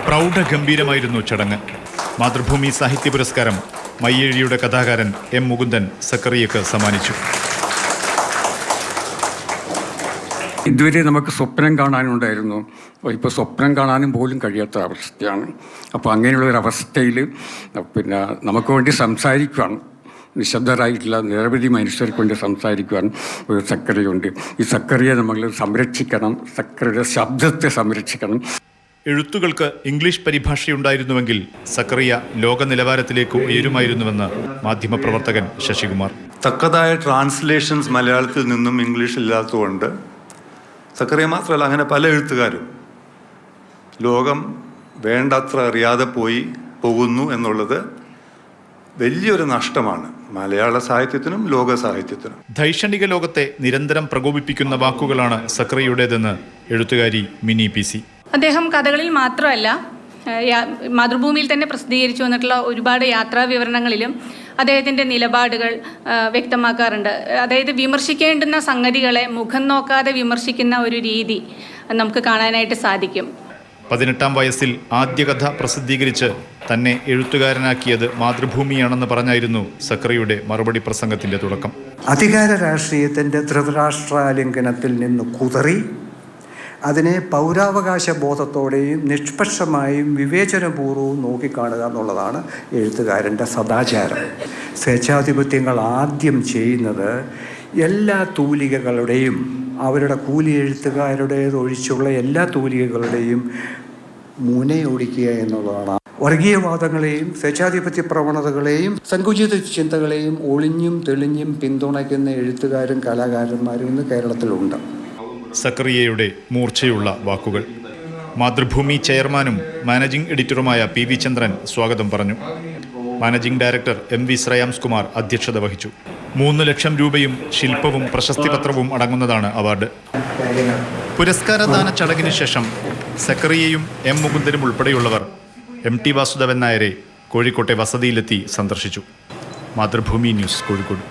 പ്രൗഢഗംഭീരമായിരുന്നു ചടങ്ങ്. മാതൃഭൂമി സാഹിത്യ പുരസ്കാരം മയ്യേഴിയുടെ കഥാകാരൻ എം മുകുന്ദൻ സക്കറിയക്ക് സമ്മാനിച്ചു. ഇതുവരെ നമുക്ക് സ്വപ്നം കാണാനുണ്ടായിരുന്നു, ഇപ്പോൾ സ്വപ്നം കാണാനും പോലും കഴിയാത്ത അവസ്ഥയാണ്. അപ്പോൾ അങ്ങനെയുള്ളൊരവസ്ഥയിൽ പിന്നെ നമുക്ക് വേണ്ടി സംസാരിക്കുവാൻ നിശബ്ദരായിട്ടുള്ള നിരവധി മനുഷ്യർക്ക് വേണ്ടി സംസാരിക്കുവാൻ ഒരു സക്കറിയുണ്ട്. ഈ സക്കറിയെ നമ്മൾ സംരക്ഷിക്കണം, സക്കറിയുടെ ശബ്ദത്തെ സംരക്ഷിക്കണം. എഴുത്തുകൾക്ക് ഇംഗ്ലീഷ് പരിഭാഷയുണ്ടായിരുന്നുവെങ്കിൽ സക്കറിയ ലോക നിലവാരത്തിലേക്ക് ഉയരുമായിരുന്നുവെന്ന് മാധ്യമപ്രവർത്തകൻ ശശികുമാർ. തക്കതായ ട്രാൻസ്ലേഷൻസ് മലയാളത്തിൽ നിന്നും ഇംഗ്ലീഷ് ഇല്ലാത്തതുകൊണ്ട് സക്കറിയ മാത്രമല്ല, അങ്ങനെ പല എഴുത്തുകാരും ലോകം വേണ്ടത്ര അറിയാതെ പോകുന്നു എന്നുള്ളത് വലിയൊരു നഷ്ടമാണ് മലയാള സാഹിത്യത്തിനും ലോക സാഹിത്യത്തിനും. ധൈഷണിക ലോകത്തെ നിരന്തരം പ്രകോപിപ്പിക്കുന്ന വാക്കുകളാണ് സക്കറിയുടേതെന്ന് എഴുത്തുകാരി മിനി PC. അദ്ദേഹം കഥകളിൽ മാത്രമല്ല മാതൃഭൂമിയിൽ തന്നെ പ്രസിദ്ധീകരിച്ചു വന്നിട്ടുള്ള ഒരുപാട് യാത്രാ വിവരണങ്ങളിലും അദ്ദേഹത്തിൻ്റെ നിലപാടുകൾ വ്യക്തമാക്കാറുണ്ട്. അതായത് വിമർശിക്കേണ്ടുന്ന സംഗതികളെ മുഖം നോക്കാതെ വിമർശിക്കുന്ന ഒരു രീതി നമുക്ക് കാണാനായിട്ട് സാധിക്കും. 18-ാം വയസ്സിൽ ആദ്യ കഥ പ്രസിദ്ധീകരിച്ച് തന്നെ എഴുത്തുകാരനാക്കിയത് മാതൃഭൂമിയാണെന്ന് പറഞ്ഞായിരുന്നു സക്കറിയുടെ മറുപടി പ്രസംഗത്തിൻ്റെ തുടക്കം. അധികാര രാഷ്ട്രീയത്തിൻ്റെ ധൃതരാഷ്ട്രാലിംഗനത്തിൽ നിന്ന് കുതറി അതിനെ പൗരാവകാശ ബോധത്തോടെയും നിഷ്പക്ഷമായും വിവേചനപൂർവ്വവും നോക്കിക്കാണുക എന്നുള്ളതാണ് എഴുത്തുകാരൻ്റെ സദാചാരം. സ്വേച്ഛാധിപത്യങ്ങൾ ആദ്യം ചെയ്യുന്നത് എല്ലാ തൂലികകളുടെയും, അവരുടെ കൂലി എഴുത്തുകാരുടേതൊഴിച്ചുള്ള എല്ലാ തൂലികകളുടെയും മുനയൊടിക്കുക എന്നുള്ളതാണ്. വർഗീയവാദങ്ങളെയും സ്വേച്ഛാധിപത്യ പ്രവണതകളെയും സങ്കുചിത ചിന്തകളെയും ഒളിഞ്ഞും തെളിഞ്ഞും പിന്തുണയ്ക്കുന്ന എഴുത്തുകാരും കലാകാരന്മാരും ഇന്ന് കേരളത്തിലുണ്ട്. സക്കറിയയുടെ മൂർച്ചയുള്ള വാക്കുകൾ. മാതൃഭൂമി ചെയർമാനും മാനേജിംഗ് എഡിറ്ററുമായ PV ചന്ദ്രൻ സ്വാഗതം പറഞ്ഞു. Managing director MV Shreyams Kumar അധ്യക്ഷത വഹിച്ചു. 3 ലക്ഷം രൂപയും ശില്പവും പ്രശസ്തിപത്രവും അടങ്ങുന്നതാണ് അവാർഡ്. പുരസ്കാരദാന ചടങ്ങിന് ശേഷം സക്കറിയയും M മുകുന്ദനും ഉൾപ്പെടെയുള്ളവർ MT വാസുദേവൻ നായരെ കോഴിക്കോട്ടെ വസതിയിലെത്തി സന്ദർശിച്ചു. മാതൃഭൂമി ന്യൂസ്, കോഴിക്കോട്.